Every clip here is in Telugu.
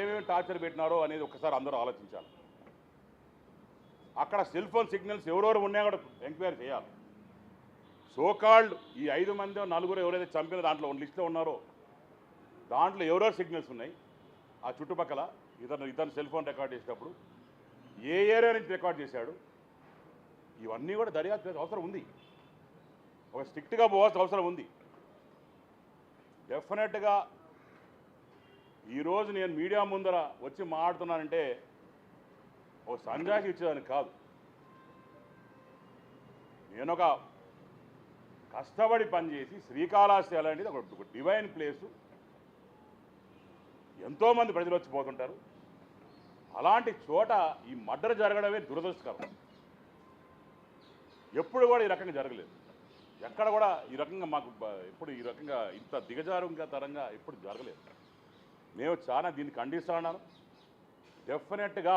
ఏమేమి టార్చర్ పెట్టినారో అనేది ఒకసారి అందరూ ఆలోచించాలి. అక్కడ సెల్ ఫోన్ సిగ్నల్స్ ఎవరెవరు ఉన్నాయో కూడా ఎంక్వైరీ చేయాలి. సోకాల్డ్ ఈ 5 మంది 4 ఎవరైతే చంపిన దాంట్లో లిస్టులో ఉన్నారో దాంట్లో ఎవరెవరు సిగ్నల్స్ ఉన్నాయి, ఆ చుట్టుపక్కల ఇతను సెల్ ఫోన్ రికార్డ్ చేసేటప్పుడు ఏ ఏరియా నుంచి రికార్డ్ చేశాడు, ఇవన్నీ కూడా దర్యాప్తు చేసే అవసరం ఉంది. ఒక స్ట్రిక్ట్గా పోవాల్సిన అవసరం ఉంది. డెఫినెట్గా ఈరోజు నేను మీడియా ముందర వచ్చి మాట్లాడుతున్నానంటే ఓ సంజాషి ఇచ్చేదానికి కాదు. నేను ఒక కష్టపడి పనిచేసి శ్రీకాళహస్తి అలాంటిది ఒక డివైన్ ప్లేసు, ఎంతోమంది ప్రజలు వచ్చిపోతుంటారు. అలాంటి చోట ఈ మర్డర్ జరగడమే దురదృష్టకరం. ఎప్పుడు కూడా ఈ రకంగా జరగలేదు. ఎక్కడ కూడా ఈ రకంగా మాకు ఎప్పుడు ఈ రకంగా ఇంత దిగజారుగా తరంగా ఎప్పుడు జరగలేదు. మేము చాలా దీన్ని ఖండిస్తా ఉన్నాను. డెఫినెట్గా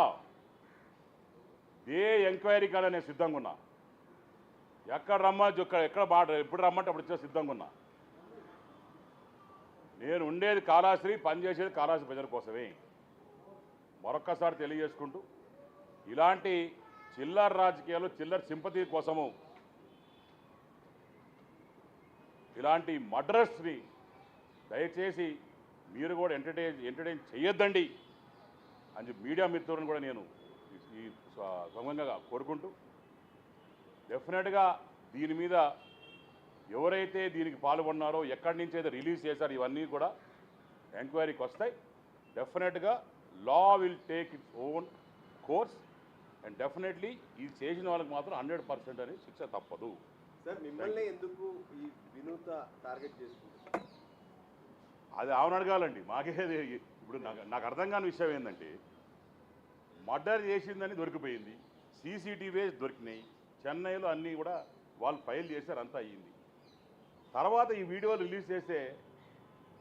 ఏ ఎంక్వైరీ కాడ నేను సిద్ధంగా ఉన్నా. ఎక్కడ ఎప్పుడు రమ్మంటే అప్పుడు వచ్చే సిద్ధంగా ఉన్నా. నేను ఉండేది కాళహస్తి, పనిచేసేది కాళహస్తి ప్రజల కోసమే. మరొక్కసారి తెలియజేసుకుంటూ ఇలాంటి చిల్లర రాజకీయాలు, చిల్లర సింపతి కోసము ఇలాంటి మర్డరర్స్ని దయచేసి మీరు కూడా ఎంటర్టైన్ చేయొద్దండి అని మీడియా మిత్రులను కూడా నేను ఈ సంఘంగా కోరుకుంటూ డెఫినెట్గా దీని మీద ఎవరైతే దీనికి పాల్గొన్నారో, ఎక్కడి నుంచి అయితే రిలీజ్ చేశారో ఇవన్నీ కూడా ఎంక్వైరీకి వస్తాయి. డెఫినెట్గా law will take its own course and definitely ఇది చేసిన వాళ్ళకి మాత్రం 100% అని శిక్ష తప్పదు. సార్, మిమ్మల్ని ఎందుకు ఈ వినూత టార్గెట్ చేసుకుంటారు? అది ఆమెను అడగాలండి. మాకేది ఇప్పుడు నాకు అర్థం కాని విషయం ఏంటంటే, మర్డర్ చేసిందని దొరికిపోయింది, సీసీటీవీస్ దొరికినాయి, చెన్నైలో అన్నీ కూడా వాళ్ళు ఫైల్ చేశారు, అంతా అయ్యింది. తర్వాత ఈ వీడియోలు రిలీజ్ చేస్తే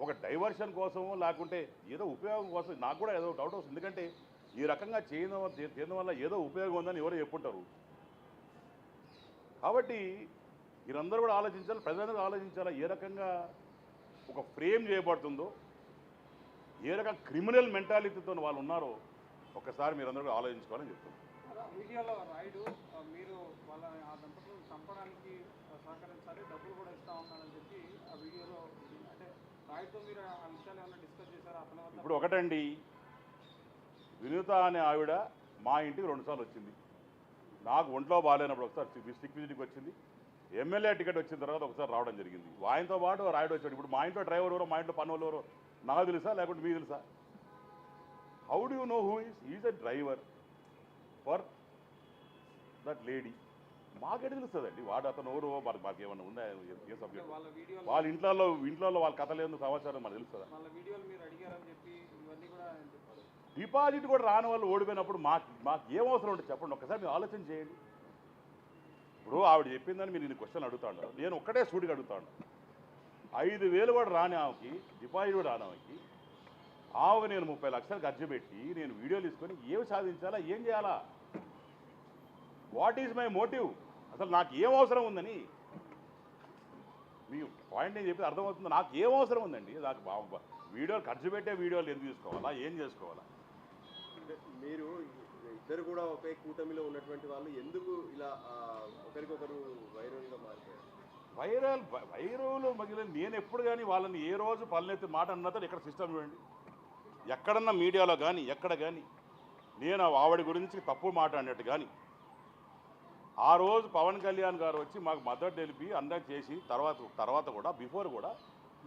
ఒక డైవర్షన్ కోసమో లేకుంటే ఏదో ఉపయోగం కోసం నాకు కూడా ఏదో డౌట్ వస్తుంది. ఎందుకంటే ఈ రకంగా చేయడం వల్ల ఏదో ఉపయోగం ఉందని ఎవరో చెప్పుంటారు. కాబట్టి మీరందరూ కూడా ఆలోచించాలి, ప్రజలందరూ ఆలోచించాలా ఏ రకంగా ఒక ఫ్రేమ్ చేయబడుతుందో, ఏ రకంగా క్రిమినల్ మెంటాలిటీతో వాళ్ళు ఉన్నారో ఒక్కసారి మీరందరూ కూడా ఆలోచించుకోవాలని చెప్తున్నారు. వీడియోలో రాయుడు మీరు వాళ్ళ ఆ దంపతులను చంపడానికి సహకరించాలి, డబ్బులు కూడా ఇస్తా ఉన్నారని చెప్పి ఆ వీడియోలో అంటే రాయుడుతో మీరు ఆ విషయాలు ఏమైనా డిస్కస్ చేశారా? ఇప్పుడు ఒకటండి, వినూత అనే ఆవిడ మా ఇంటికి 2 సార్లు వచ్చింది. నాకు ఒంట్లో బాగాలేనప్పుడు ఒకసారి డిస్ట్రిక్ట్ విజిట్కి వచ్చింది. ఎమ్మెల్యే టికెట్ వచ్చిన తర్వాత ఒకసారి రావడం జరిగింది. ఆయనతో పాటు రాయుడు వచ్చాడు. ఇప్పుడు మా ఇంట్లో డ్రైవర్ ఎవరో, మా ఇంట్లో పని వాళ్ళు ఎవరో నాకు తెలుసా లేకుంటే మీకు తెలుసా? How do you know who is a driver for that lady? మాకెటు తెలుస్తుందండి వాడు అతను ఎవరో, మాకు ఏమన్నా ఉందా ఏ సబ్జెక్ట్? వాళ్ళ ఇంట్లో వాళ్ళ కథ లేదు, సమాచారం మనకు తెలుస్తుందా? డిపాజిట్ కూడా రాని వాళ్ళు ఓడిపోయినప్పుడు మాకు ఏం అవసరం ఉంటుంది చెప్పండి, ఒక్కసారి మీరు ఆలోచన చేయండి. ఇప్పుడు ఆవిడ చెప్పిందని మీరు నేను క్వశ్చన్ అడుగుతాను, నేను ఒక్కటే సూటిగా అడుగుతాను. 5,000 కూడా రాని ఆమెకి, డిపాజిట్ కూడా రాని ఆమెకి నేను 30 లక్షలు ఖర్చు పెట్టి నేను వీడియోలు తీసుకొని ఏమి సాధించాలా, ఏం చేయాలా? What is my motive? అసలు నాకు ఏం అవసరం ఉందని మీ పాయింట్ నేను చెప్పి అర్థమవుతుంది. నాకు ఏం అవసరం ఉందండి? నాకు వీడియోలు ఖర్చు పెట్టే వీడియోలు ఎందుకు తీసుకోవాలా, ఏం చేసుకోవాలా? మీరు ఇద్దరు కూడా ఒకే కూటమిలో ఉన్నటువంటి వాళ్ళు ఎందుకు ఇలా ఒకరికొకరు వైరల్గా మారిపోయారు? వైరల్ మగిలిన నేను ఎప్పుడు కానీ వాళ్ళని ఏ రోజు పల్లెత్తి మాట అన్నతో ఇక్కడ సిస్టమ్ చూడండి. ఎక్కడన్నా మీడియాలో కానీ ఎక్కడ కానీ నేను ఆవిడ గురించి తప్పు మాట్లాడినట్టు కానీ, ఆ రోజు పవన్ కళ్యాణ్ గారు వచ్చి మాకు మద్దతు తెలిపి అందరూ చేసి తర్వాత కూడా బిఫోర్ కూడా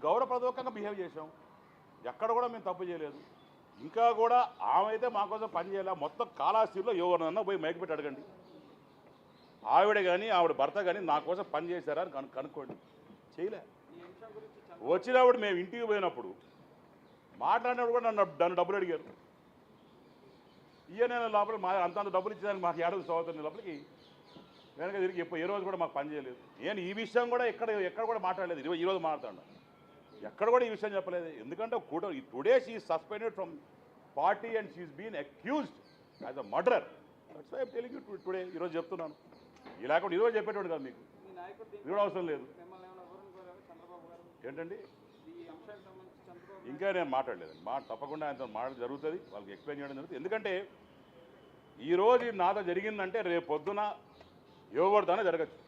గౌరవప్రదకంగా బిహేవ్ చేసాం. ఎక్కడ కూడా మేము తప్పు చేయలేదు. ఇంకా కూడా ఆమె అయితే మా కోసం పని చేయాలి. మొత్తం కాళహస్తిలో ఎవరినన్నా పోయి మైక్ పెట్టి అడగండి. ఆవిడ కానీ ఆవిడ భర్త కానీ నా కోసం పని చేశారా అని కనుక్కోండి. చేయలే. వచ్చినప్పుడు మేము ఇంటికి పోయినప్పుడు మాట్లాడినప్పుడు కూడా నన్ను డబ్బులు అడిగారు. నేను లోపల అంత డబ్బులు ఇచ్చేదానికి మాకు 7 సంవత్సరాల లోపలికి వెనక తిరిగి ఏ రోజు కూడా మాకు పని చేయలేదు. నేను ఈ విషయం కూడా ఎక్కడ కూడా మాట్లాడలేదు. ఈరోజు మాట్లాడుతాను, ఎక్కడ కూడా ఈ విషయం చెప్పలేదు. ఎందుకంటే today she is suspended from party and she is been accused as a murderer. That's why I am telling you today. ఈరోజు చెప్తున్నాను. ఈ లేకుండా ఈరోజు చెప్పేటోడు కాదు, మీకు ఇది కూడా అవసరం లేదు. ఏంటండి ఇంకా నేను మాట్లాడలేదండి. తప్పకుండా ఆయనతో మాట్లాడడం జరుగుతుంది, వాళ్ళకి ఎక్స్ప్లెయిన్ చేయడం జరుగుతుంది. ఎందుకంటే ఈరోజు నాతో జరిగిందంటే రేపు పొద్దున ఎవరిదానో జరగచ్చు.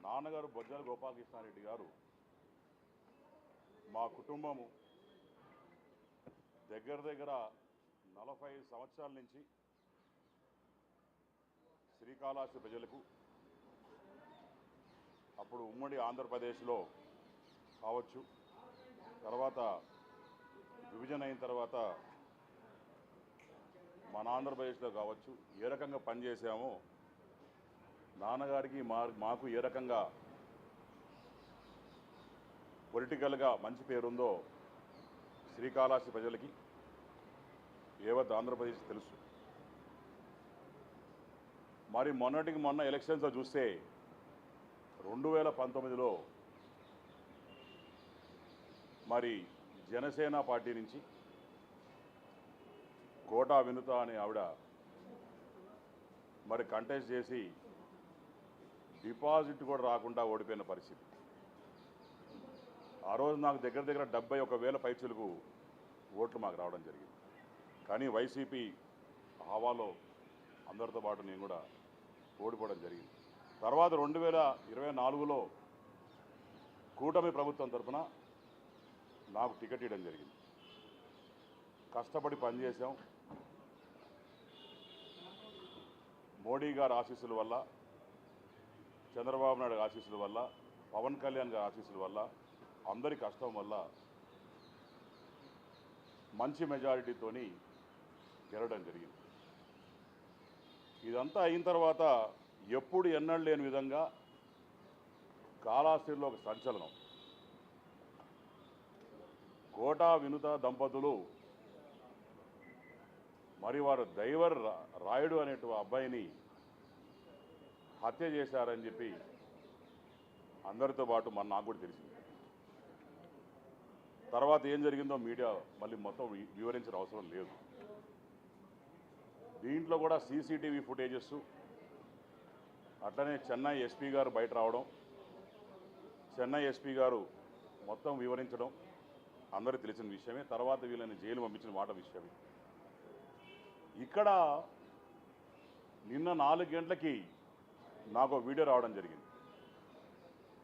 నాన్నగారు బొజ్జల గోపాలకృష్ణారెడ్డి గారు మా కుటుంబము దగ్గర దగ్గర 45 సంవత్సరాల నుంచి శ్రీకాళహస్తి ప్రజలకు అప్పుడు ఉమ్మడి ఆంధ్రప్రదేశ్లో కావచ్చు, తర్వాత విభజన అయిన తర్వాత మన ఆంధ్రప్రదేశ్లో కావచ్చు, ఏ రకంగా పనిచేసామో నాన్నగారికి మాకు ఏ రకంగా పొలిటికల్గా మంచి పేరుందో శ్రీకాళహస్తి ప్రజలకి యావత్ ఆంధ్రప్రదేశ్ తెలుసు. మరి మొన్నటికి మొన్న ఎలక్షన్స్లో చూస్తే 2019లో మరి జనసేన పార్టీ నుంచి కోటా వినుత అనే ఆవిడ మరి కంటెస్ట్ చేసి డిపాజిట్ కూడా రాకుండా ఓడిపోయిన పరిస్థితి. ఆ రోజు నాకు దగ్గర దగ్గర 71,000 పైచులకు ఓట్లు మాకు రావడం జరిగింది. కానీ వైసీపీ హవాలో అందరితో పాటు నేను కూడా ఓడిపోవడం జరిగింది. తర్వాత 2024లో కూటమి ప్రభుత్వం తరఫున నాకు టికెట్ ఇవ్వడం జరిగింది. కష్టపడి పనిచేసాం. మోడీ గారి ఆశీస్సుల వల్ల, చంద్రబాబు నాయుడు ఆశీస్సుల వల్ల, పవన్ కళ్యాణ్ గారి ఆశీస్సుల వల్ల, అందరి కష్టం వల్ల మంచి మెజారిటీతోని గెలవడం జరిగింది. ఇదంతా అయిన తర్వాత ఎప్పుడు ఎన్నడూ లేని విధంగా కాళహస్తిలో ఒక సంచలనం. కోటా వినుత దంపతులు మరి వారు దైవర్ రాయుడు అనేటువంటి అబ్బాయిని హత్య చేశారని చెప్పి అందరితో పాటు నాకు కూడా తెలిసింది. తర్వాత ఏం జరిగిందో మీడియా మళ్ళీ మొత్తం వివరించిన అవసరం లేదు. దీంట్లో కూడా సీసీటీవీ ఫుటేజెస్, అట్లనే చెన్నై ఎస్పీ గారు బయట రావడం, చెన్నై ఎస్పీ గారు మొత్తం వివరించడం అందరికీ తెలిసిన విషయమే. తర్వాత వీళ్ళని జైలు పంపించిన మాట విషయమే. ఇక్కడ నిన్న 4 గంటలకి నాకు వీడియో రావడం జరిగింది.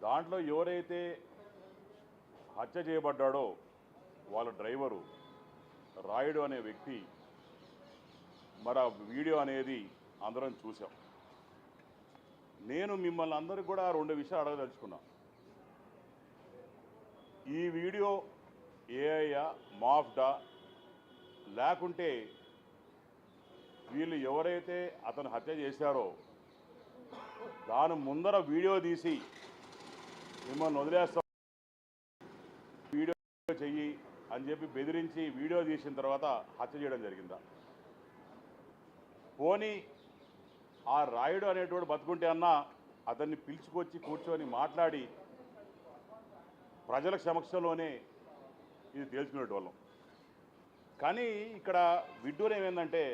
దాంట్లో ఎవరైతే హత్య చేయబడ్డాడో వాళ్ళ డ్రైవరు రాయుడు అనే వ్యక్తి, మరి ఆ వీడియో అనేది అందరం చూసాం. నేను మిమ్మల్ని అందరికీ కూడా 2 విషయాలు అడగదలుచుకున్నా. ఈ వీడియో ఏఐయా, మాఫ్డా, లేకుంటే వీళ్ళు ఎవరైతే అతను హత్య చేశారో దాని ముందర వీడియో తీసి మిమ్మల్ని వదిలేస్తాం, వీడియో చెయ్యి అని చెప్పి బెదిరించి వీడియో తీసిన తర్వాత హత్య చేయడం జరిగిందా? పోనీ ఆ రాయుడు అనేటువంటి బతుకుంటే అన్నా అతన్ని పిలుచుకొచ్చి కూర్చొని మాట్లాడి ప్రజల సమక్షంలోనే ఇది తేల్చుకునేటోళ్ళం. కానీ ఇక్కడ విడ్డూరం ఏమైందంటే